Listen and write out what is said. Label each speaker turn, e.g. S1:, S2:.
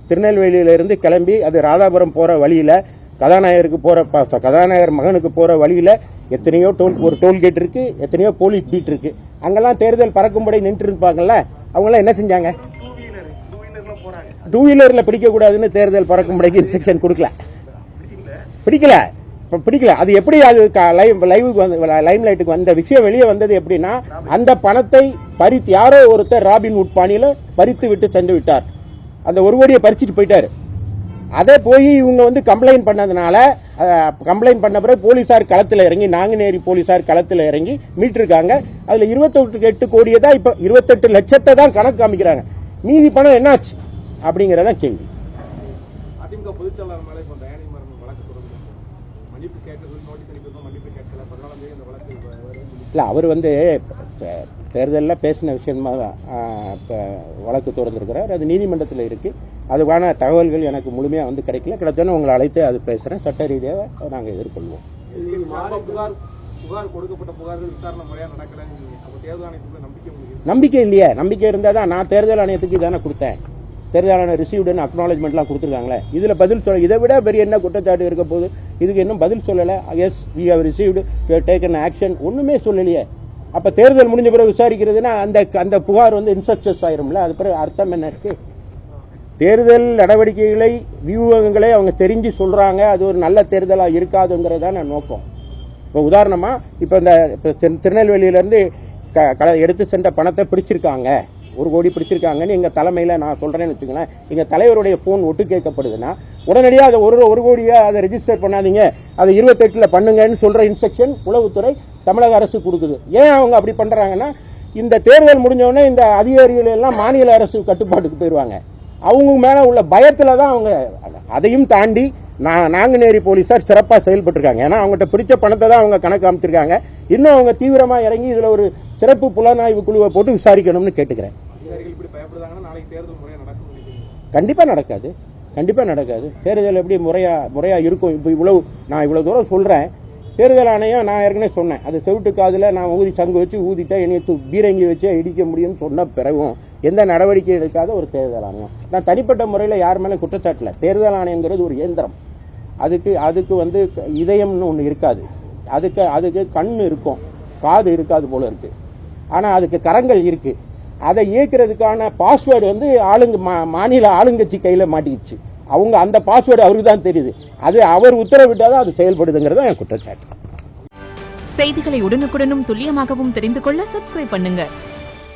S1: திருநெல்வேலியிலிருந்து கிளம்பி அது ராதாபுரம் போகிற வழியில் கதாநாயகர் மகனுக்கு போகிற வழியில் எத்தனையோ ஒரு டோல்கேட் இருக்குது, எத்தனையோ போலீஸ் பீட் இருக்குது. அங்கெல்லாம் தேர்தல் பறக்கும்படி நின்று இருப்பாங்கல்ல, அவங்களாம் என்ன செஞ்சாங்க? டூ வீலரில் பிடிக்கக்கூடாதுன்னு தேர்தல் பறக்கும்படிக்கு இன்ஸ்ட்ரக்ஷன் கொடுக்கல, பிடிக்கல. அது எப்படி அது லைம் லைட்டுக்கு வந்த விஷயம் வெளியே வந்தது எப்படின்னா, அந்த பணத்தை பறித்து யாரோ ஒருத்தர் ராபின்ஹுட் பாணியில் பறித்து விட்டு சென்று விட்டார். அந்த ஒரு கோடியை பறிச்சுட்டு போயிட்டாரு. அதை போய் இவங்க கம்ப்ளைண்ட் பண்ணதுனால, கம்ப்ளைண்ட் பண்ண பிறகு போலீசார் களத்தில் இறங்கி, நாங்குநேரி போலீசார் களத்தில் இறங்கி மீட்டிருக்காங்க. அதுல 28 கோடியை தான், இப்ப 28 லட்சத்தை தான் கணக்கு காமிக்கிறாங்க. மீதி பணம் என்னாச்சு அப்படிங்கறத கேள்வி.
S2: அதிமுக பொதுச்செயலாளர் மேலே இப்போ தயாநிதி வழக்கு தொடர்ந்து மன்னிப்பு கேட்டது, நோட்டீஸ் அனுப்பியதும் மன்னிப்பு கேட்கல. 14ஆம் தேதி இந்த வழக்கு
S1: இல்ல, அவர் தேர்தலில் பேசின விஷயமா வழக்கு தொடர்ந்துருக்கிறார். அது நீதிமன்றத்தில் இருக்கு. அதுக்கான தகவல்கள் எனக்கு முழுமையாக கிடைக்கல. கிட்டத்தட்ட உங்களை அழைத்து அது பேசுகிறேன். சட்ட ரீதியாக நாங்கள் எதிர்கொள்வோம்.
S2: புகார் கொடுக்கப்பட்ட புகார்கள் விசாரணை முறையாக நடக்கல. தேர்தல் ஆணையத்துக்கு
S1: நம்பிக்கை இல்லையே. நம்பிக்கை இருந்தால் தான் நான் தேர்தல் ஆணையத்துக்கு இதானே கொடுத்தேன். தேர்தல் ஆணையம் ரிசீவ்டுன்னு அக்னாலஜ்மெண்ட்லாம் கொடுத்துருக்காங்களே. இதில் பதில் சொல்ல, இதை விட பெரிய என்ன குற்றச்சாட்டு இருக்க போது? இதுக்கு இன்னும் பதில் சொல்லலை. Yes, we have received, we have taken action, ஒன்றுமே சொல்லலையே. அப்போ தேர்தல் முடிஞ்ச பிறகு விசாரிக்கிறதுனா அந்த புகார் இன்சக்சஸ் ஆயிரும்ல. அது பிறகு அர்த்தம் என்ன இருக்கு? தேர்தல் நடவடிக்கைகளை, வியூகங்களை அவங்க தெரிஞ்சு சொல்றாங்க. அது ஒரு நல்ல தேர்தலாக இருக்காதுங்கிறதான நோக்கம். இப்போ உதாரணமா, இப்போ திருநெல்வேலியிலேருந்து எடுத்து சென்ற பணத்தை பிடிச்சிருக்காங்க, 1 கோடி பிடிச்சிருக்காங்கன்னு எங்க தலைமையில நான் சொல்றேன்னு வச்சுக்கோங்களேன். எங்க தலைவருடைய போன் ஒட்டு கேட்கப்படுதுன்னா உடனடியாக அதை 1 கோடியை அதை ரெஜிஸ்டர் பண்ணாதீங்க, அதை 28ல் பண்ணுங்கன்னு சொல்ற இன்ஸ்ட்ரக்ஷன் உளவுத்துறை தமிழக அரசு கொடுக்குது. ஏன் அவங்க அப்படி பண்றாங்கன்னா, இந்த தேர்தல் முடிஞ்சவொடனே இந்த அதிகாரிகள் எல்லாம் மாநில அரசு கட்டுப்பாட்டுக்கு போயிடுவாங்க. அவங்க மேல உள்ள பயத்துல தான் அவங்க. அதையும் தாண்டி நாங்குநேரி போலீசார் சிறப்பாக செயல்பட்டிருக்காங்க. ஏன்னா அவங்ககிட்ட பிடிச்ச பணத்தை தான் அவங்க கணக்கு அமைச்சிருக்காங்க. இன்னும் அவங்க தீவிரமா இறங்கி இதுல ஒரு சிறப்பு புலனாய்வு குழுவை போட்டு விசாரிக்கணும்னு கேட்டுக்கிறேன். கண்டிப்பா நடக்காது, கண்டிப்பா நடக்காது. தேர்தல் எப்படி முறையா இருக்கும்? இப்போ நான் இவ்வளவு தூரம் சொல்றேன். தேர்தல் ஆணையம், நான் ஏற்கனவே சொன்னேன், அது செவிட்டு காதுல நான் சங்கு வச்சு ஊதிட்டா என்னை பீரங்கி வச்சு இடிக்க முடியும்னு சொன்ன பிறகும் எந்த நடவடிக்கை எடுக்காத ஒரு தேர்தல் ஆணையம். நான் தனிப்பட்ட முறையில் யார் மேலே குற்றச்சாட்டில். தேர்தல் ஆணையங்கிறது ஒரு இயந்திரம். அதுக்கு இதயம்னு ஒன்று இருக்காது. அதுக்கு கண் இருக்கும், காது இருக்காது போல இருக்கு. ஆனால் அதுக்கு கரங்கள் இருக்கு. அதை இயக்கிறதுக்கான பாஸ்வேர்டு மாநில ஆளுங்கட்சி கையில் மாட்டிக்கிடுச்சு. அவங்க அந்த பாஸ்வேர்டு அவருக்கு தான் தெரியுது. அது அவர் உத்தரவிட்டாதான் அது செயல்படுதுங்கிறது என் குற்றச்சாட்டு.
S3: செய்திகளை உடனுக்குடனும் துல்லியமாகவும் தெரிந்து கொள்ள சப்ஸ்கிரைப் பண்ணுங்க.